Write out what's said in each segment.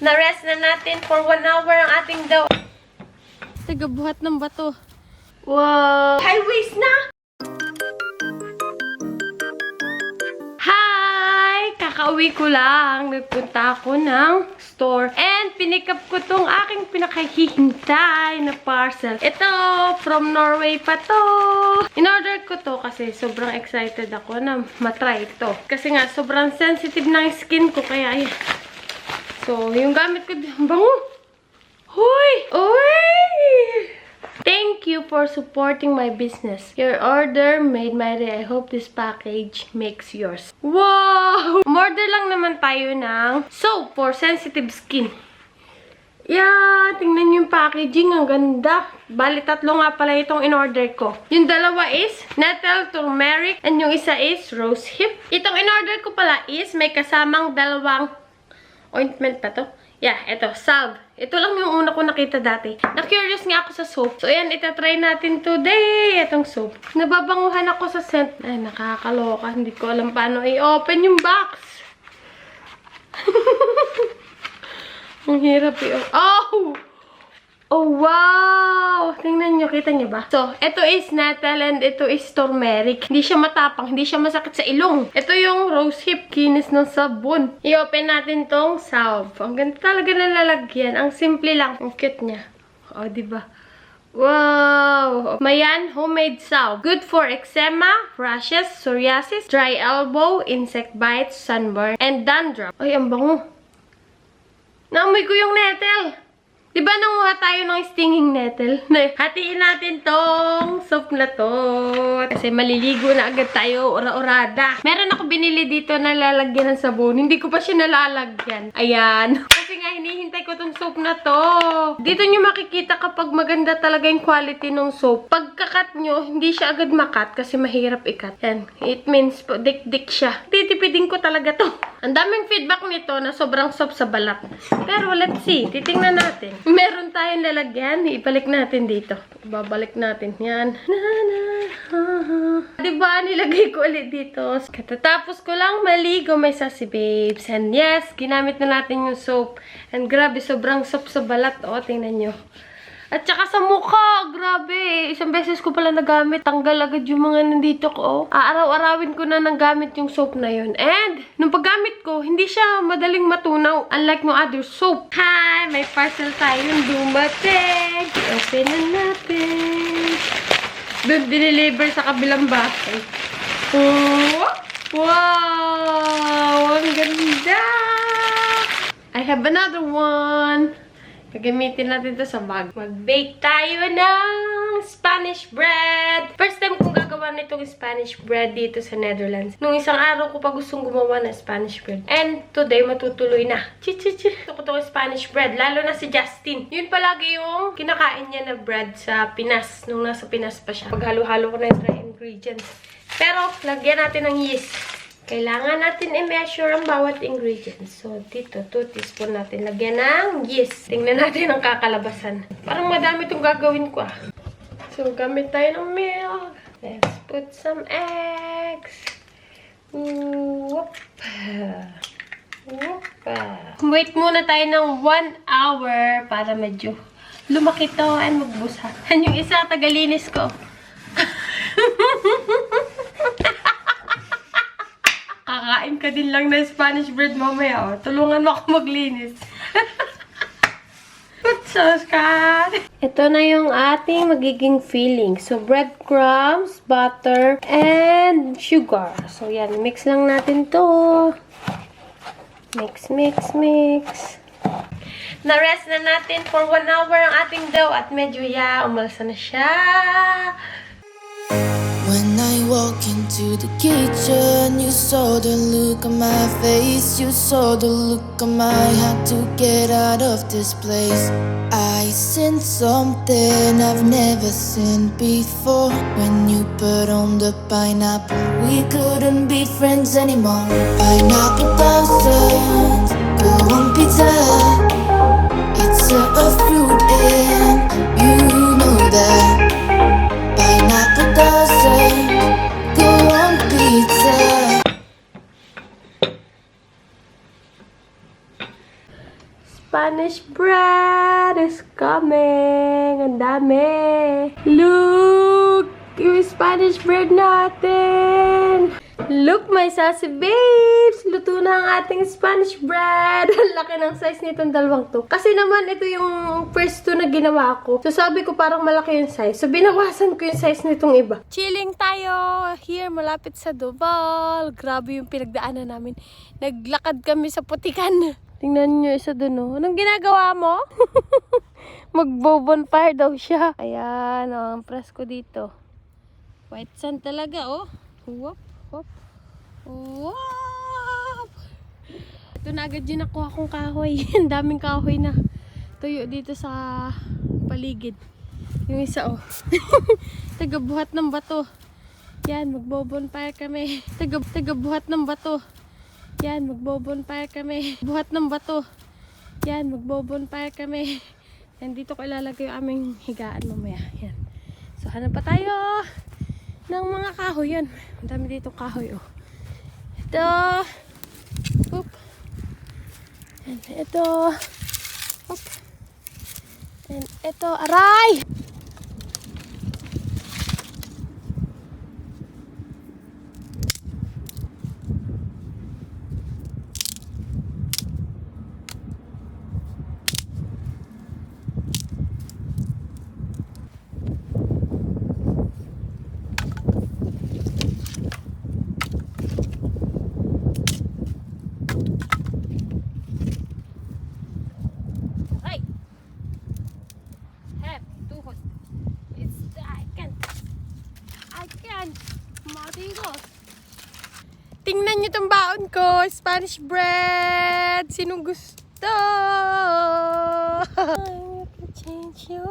Na-rest na natin for 1 hour ang ating daw. Tagabuhat ng bato. Wow! High waist na! Hi! Kakauwi ko lang. Nagpunta ako ng store. And pinick up ko tong aking pinakahihintay na parcel. Ito, from Norway pa to. In-order ko to kasi sobrang excited ako na matry ito. Kasi nga, sobrang sensitive ng skin ko. Kaya, ayan. So, yung gamit ko, bango! Hoy! Uy! Thank you for supporting my business. Your order made my day. I hope this package makes yours. Wow! Order lang naman tayo ng soap for sensitive skin. Yeah, tingnan yung packaging. Ang ganda. Bali, 3 nga pala itong in-order ko. Yung dalawa is nettle turmeric and yung isa is rose hip. Itong in-order ko pala is may kasamang 2 ointment pa to. Yeah, ito, salve. Ito lang yung una ko nakita dati. Na-curious nga ako sa soap. So, ayan, itatry natin today. Itong soap. Nababanguhan ako sa scent. Ay, nakakaloka. Hindi ko alam paano i-open yung box. Ang hirap i-open. Oh! Oh, wow! Tingnan nyo, kita nyo ba? So, ito is nettle and ito is turmeric. Hindi siya matapang, hindi siya masakit sa ilong. Ito yung rose hip, kinis ng sabon. I-open natin tong salve. Ang ganda talaga ng lalagyan. Ang simple lang. Ang cute niya. Oh, diba? Wow! Mayan, homemade salve. Good for eczema, rashes, psoriasis, dry elbow, insect bites, sunburn, and dandruff. Ay, ang bango. Naamoy ko yung nettle. Diba nanguha tayo ng stinging nettle? Hatiin natin tong soap na to. Kasi maliligo na agad tayo, ora-orada. Meron ako binili dito na lalagyan ng sabon. Hindi ko pa siya nalalagyan. Ayan. Kasi nga hinihintay ko tong soap na to. Dito nyo makikita kapag maganda talaga yung quality ng soap. Pagkakat nyo, hindi siya agad makat kasi mahirap ikat. Yan. It means dik-dik siya. Titipidin ko talaga to. Ang daming feedback nito na sobrang soft sa balat. Pero let's see. Titingnan natin. Meron tayong lalagyan. Ibalik natin dito. Babalik natin. Yan. Diba? Nilagay ko ulit dito. Katatapos ko lang maligo, may sassy babes. And yes, ginamit na natin yung soap. And grabe, sobrang soft sa balat. O, tingnan nyo. At saka sa mukha, grabe. Isang beses ko pala nagamit. Tanggal agad yung mga nandito ko. Araw-arawin ko na nagamit yung soap na yun. And, nung paggamit ko, hindi siya madaling matunaw. Unlike no other soap. Hi! May parcel tayong dumating. Open na natin. Doon diniliver sa kabilang bahay. Oh! Wow! Ang ganda! I have another one. Gagamitin natin to sa bag. Mag-bake tayo ng Spanish bread. First time kong gagawa nitong Spanish bread dito sa Netherlands. Nung isang araw ko pa gustong gumawa ng Spanish bread. And today, matutuloy na. Gusto ko itong Spanish bread. Lalo na si Justin. Yun palagi yung kinakain niya na bread sa Pinas. Nung nasa Pinas pa siya. Paghalo-halo ko na yung dry ingredients. Pero, lagyan natin ng yeast. Kailangan natin i-measure ang bawat ingredients. So, dito, 2 teaspoon natin. Lagyan ng yeast. Tingnan natin ang kakalabasan. Parang madami itong gagawin ko ah. So, gamit tayo ng milk. Let's put some eggs. Whoop. Whoop. Wait muna tayo ng 1 hour para medyo lumaki to and magbusa. Yung isa, tagalinis ko. Kakain ka din lang ng Spanish bread mamaya. Oh. Tulungan mo ako maglinis. Put sauce ka. Ito na yung ating magiging filling. So, breadcrumbs, butter, and sugar. So, yan. Mix lang natin to. Mix, mix, mix. Na-rest na natin for 1 hour ang ating dough. At medyo umalsa na siya. When I walk into the kitchen, you saw the look on my face. You saw the look on my had to get out of this place. I sensed something I've never seen before. When you put on the pineapple, we couldn't be friends anymore. Pineapple doesn't go on pizza. It's a fruit and you know that. Pineapple doesn't go on pizza. Spanish bread is coming. Ang dami. Look! Yung Spanish bread natin. Look, may sausage babes! Luto na ang ating Spanish bread. Ang laki ng size nitong dalawang to. Kasi naman, ito yung first two na ginawa ko. So, sabi ko parang malaki yung size. So, binawasan ko yung size nitong iba. Chilling tayo here, malapit sa Duval. Grabe yung pinagdaanan namin. Naglakad kami sa putikan. Tingnan nyo isa dun, oh. Anong ginagawa mo? Mag-bonfire daw siya. Ayan, oh, ang presko dito. White sand talaga, oh. Whoop, whoop. Wow! Ito na agad yung nakuha kong kahoy. Ang daming kahoy na tuyo dito sa paligid. Yung isa, oh. Tagabuhat ng bato. Yan, magbobonfire kami. Tagabuhat ng bato. Yan, magbobonfire kami. Buhat ng bato. Yan, magbobonfire kami. Yan, dito ko ilalagay yung aming higaan mamaya. Yan. So, hanap pa tayo ng mga kahoy. Yan. Ang dami dito kahoy, oh. Ito. Oop. And ito. Oop. And ito. Aray! Tingnan nyo itong baon ko. Spanish bread. Sinong gusto? I can change you.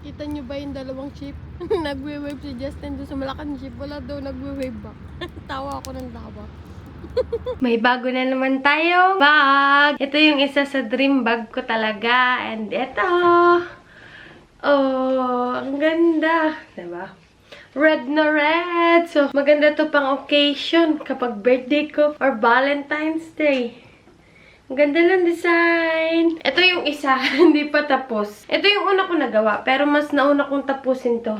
Kita nyo ba yung dalawang ship? Nagwe-wave si Justin doon sa malaking ship. Wala daw nagwe-wave back. Tawa ako ng tawa. May bago na naman tayong bag. Ito yung isa sa dream bag ko talaga. And ito. Oh, ang ganda. Diba? Red na red. So, maganda to pang occasion kapag birthday ko or Valentine's Day. Ang ganda ng design. Ito yung isa, hindi pa tapos. Ito yung una ko nagawa, pero mas nauna kong tapusin to.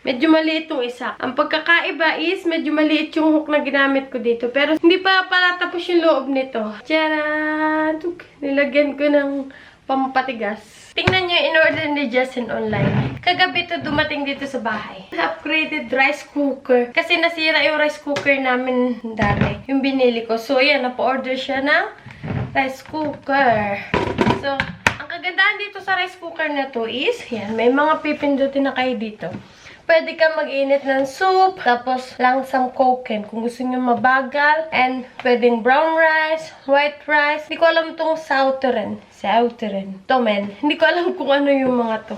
Medyo maliit yung isa. Ang pagkakaiba is, medyo maliit yung hook na ginamit ko dito. Pero hindi pa pala tapos yung loob nito. Tcharan! Nilagyan ko ng pampatigas. Tingnan nyo, in-order ni Justin online. Kagabi to dumating dito sa bahay. Upgraded rice cooker. Kasi nasira yung rice cooker namin dati. Yung binili ko. So, ayan, napa-order siya ng rice cooker. So, ang kagandahan dito sa rice cooker na to is, yan, may mga pipindutin na kayo dito. Pwede ka mag-init ng soup, tapos langsam koken kung gusto nyo mabagal. And pwedeng brown rice, white rice. Hindi ko alam itong sauterin. Tomen. Hindi ko alam kung ano yung mga to.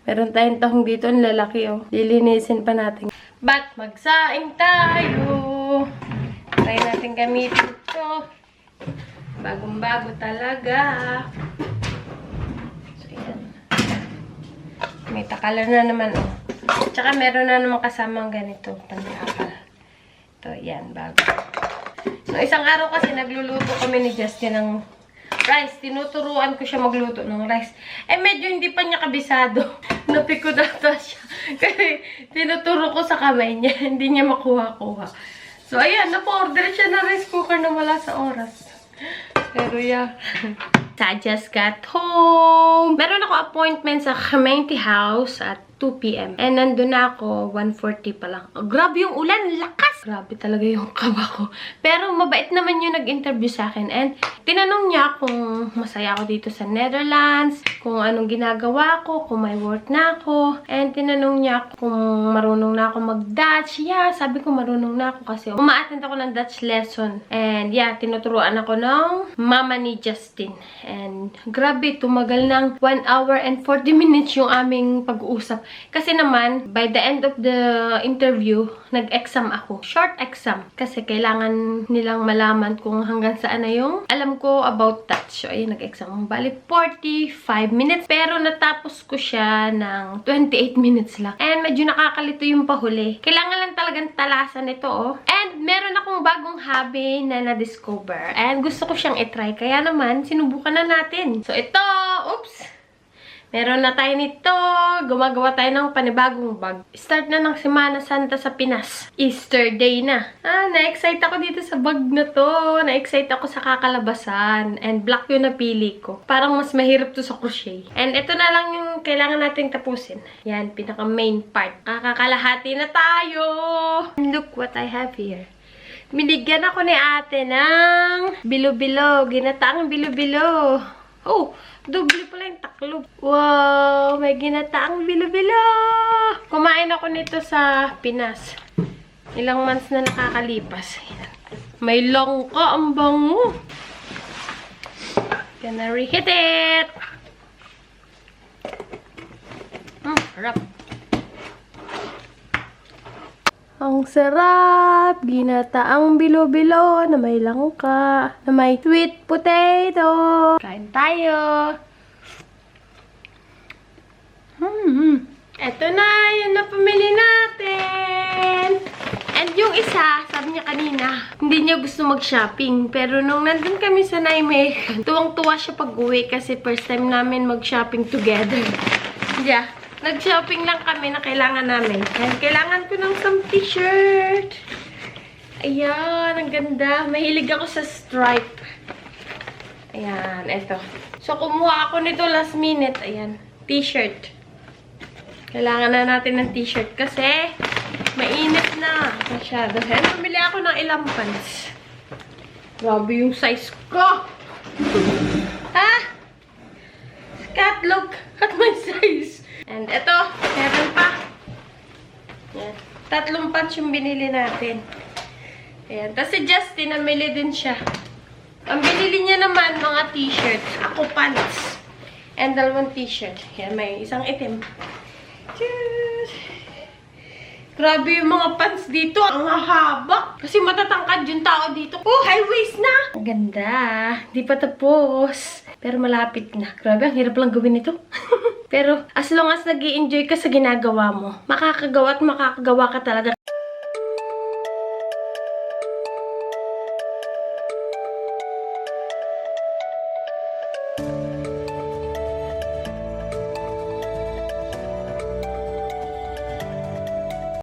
Meron tayong tahong dito, ang lalaki, oh. Lilinisin pa natin. But, magsaing tayo. Try natin gamitin ito. Bagong-bago talaga. So, yan. May takalan na naman, oh. Tsaka meron na naman kasamang ganito. Pangakal. Ito, yan, bago. So, isang araw kasi nagluluto kami ni Justin ng rice. Tinuturuan ko siya magluto ng rice. Eh, medyo hindi pa niya kabisado. Napikot ata siya. Kasi tinuturo ko sa kamay niya. Hindi niya makuha-kuha. So, ayan. Napa-order siya ng rice cooker na wala sa oras. Pero, yeah. So, I just got home. Meron ako appointment sa Clemente House at 2 p.m. And nandun na ako, 1:40 pa lang. Oh, grabe yung ulan, lakas! Grabe talaga yung kaba ko. Pero mabait naman yung nag-interview sa akin. And tinanong niya kung masaya ako dito sa Netherlands. kung anong ginagawa ko, kung may work na ako. And tinanong niya ako kung marunong na ako mag-Dutch. Yeah, sabi ko marunong na ako kasi uma-attend ako ng Dutch lesson. And yeah, tinuturuan ako ng mama ni Justin. And grabe, tumagal ng 1 hour and 40 minutes yung aming pag-uusap. Kasi naman, by the end of the interview, nag-exam ako. Short exam. Kasi kailangan nilang malaman kung hanggang saan na yung alam ko about Dutch. So, ayun, nag-exam. Bali, 45 minutes. Pero natapos ko siya ng 28 minutes lang. And medyo nakakalito yung pahuli. Kailangan lang talagang talasan ito, oh. And meron akong bagong hobby na na-discover. And gusto ko siyang itry. Kaya naman, sinubukan na natin. So, ito, oops! Meron na tayo nito. Gumagawa tayo ng panibagong bag. Start na ng Semana Santa sa Pinas. Easter Day na. Na-excite ako dito sa bag na to. Na-excite ako sa kakalabasan. And black yung napili ko. Parang mas mahirap to sa crochet. And ito na lang yung kailangan natin tapusin. Yan, pinaka main part. Kakakalahati na tayo. Look what I have here. Binigyan ako ni ate ng bilo-bilo. Ginataang bilo-bilo. Oh, doble pala yung taklob. Wow, may ginataang bilo-bilo. Kumain ako nito sa Pinas. Ilang months na nakakalipas. May langka, ang bango. Gonna reheat it. Harap. Ang sarap! Ginataang bilo-bilo na may langka, na may sweet potato. Kain tayo! Eto na! Yun na pamili natin! And yung isa, sabi niya kanina, hindi niya gusto mag-shopping. Pero nung nandun kami sa Nijmegen, tuwang-tuwa siya pag-uwi kasi first time namin mag-shopping together. Yeah. Nag-shopping lang kami na kailangan namin. And kailangan ko ng some t-shirt. Ayan, ang ganda. Mahilig ako sa stripe. Ayan, eto. So, kumuha ako nito last minute. Ayan, t-shirt. Kailangan na natin ng t-shirt kasi mainit na. Masyado. And bumili ako ng ilang pants. Grabe yung size ko. Ha? Cat, look at my size. And ito, meron pa. Yan. 3 pants yung binili natin. Ayan. Tapos si Justin, namili din siya. Ang binili niya naman, mga t-shirts. Ako pants. And 2 t-shirt. Yan, may isang itim. Cheers! Grabe yung mga pants dito. Ang hahaba. Kasi matatangkad yung tao dito. Oh, high waist na! Ang ganda. Di pa tapos. Pero malapit na. Grabe, ang hirap lang gawin ito. Pero as long as nag-i-enjoy ka sa ginagawa mo, makakagawa at makakagawa ka talaga.